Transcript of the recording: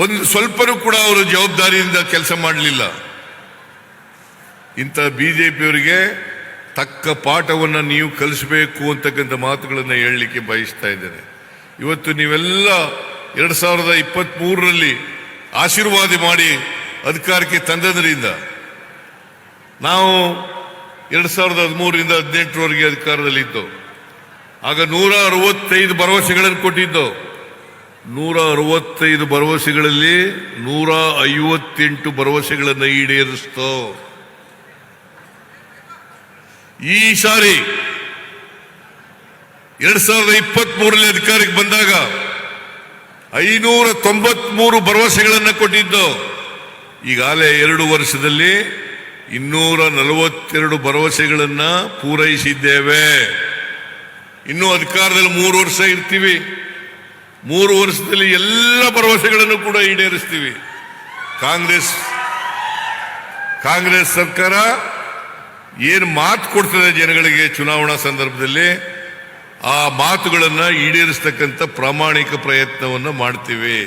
ಒಂದು ಸ್ವಲ್ಪನೂ ಕೂಡ ಅವರು ಜವಾಬ್ದಾರಿಯಿಂದ ಕೆಲಸ ಮಾಡಲಿಲ್ಲ. ಇಂಥ ಬಿಜೆಪಿಯವರಿಗೆ ತಕ್ಕ ಪಾಠವನ್ನು ನೀವು ಕಲಿಸಬೇಕು ಅಂತಕ್ಕಂಥ ಮಾತುಗಳನ್ನು ಹೇಳಲಿಕ್ಕೆ ಬಯಸ್ತಾ ಇದ್ದೇನೆ. ಇವತ್ತು ನೀವೆಲ್ಲ 2023ರಲ್ಲಿ ಆಶೀರ್ವಾದ ಮಾಡಿ ಅಧಿಕಾರಕ್ಕೆ ತಂದದ್ರಿಂದ ನಾವು 2013ರಿಂದ 2018ರವರೆಗೆ ಅಧಿಕಾರದಲ್ಲಿದ್ದು ಆಗ 165 ಭರವಸೆಗಳನ್ನು ಕೊಟ್ಟಿದ್ದು. 165 ಭರವಸೆಗಳಲ್ಲಿ 158 ಭರವಸೆಗಳನ್ನು ಈಡೇರಿಸ್ತೋ. ಈ ಸಾರಿ 2023ರಲ್ಲಿ ಅಧಿಕಾರಕ್ಕೆ ಬಂದಾಗ 593 ಭರವಸೆಗಳನ್ನು ಕೊಟ್ಟಿದ್ದು. ಈಗಾಗಲೇ 2 ವರ್ಷದಲ್ಲಿ 242 ಭರವಸೆಗಳನ್ನು ಪೂರೈಸಿದ್ದೇವೆ. ಇನ್ನೂ ಅಧಿಕಾರದಲ್ಲಿ 3 ವರ್ಷ ಇರ್ತೀವಿ. 3 ವರ್ಷದಲ್ಲಿ ಎಲ್ಲ ಭರವಸೆಗಳನ್ನು ಕೂಡ ಈಡೇರಿಸ್ತೀವಿ. ಕಾಂಗ್ರೆಸ್ ಸರ್ಕಾರ ಏನು ಮಾತು ಕೊಡ್ತದೆ ಜನಗಳಿಗೆ ಚುನಾವಣಾ ಸಂದರ್ಭದಲ್ಲಿ, ಆ ಮಾತುಗಳನ್ನು ಈಡೇರಿಸತಕ್ಕಂಥ ಪ್ರಾಮಾಣಿಕ ಪ್ರಯತ್ನವನ್ನು ಮಾಡ್ತೀವಿ.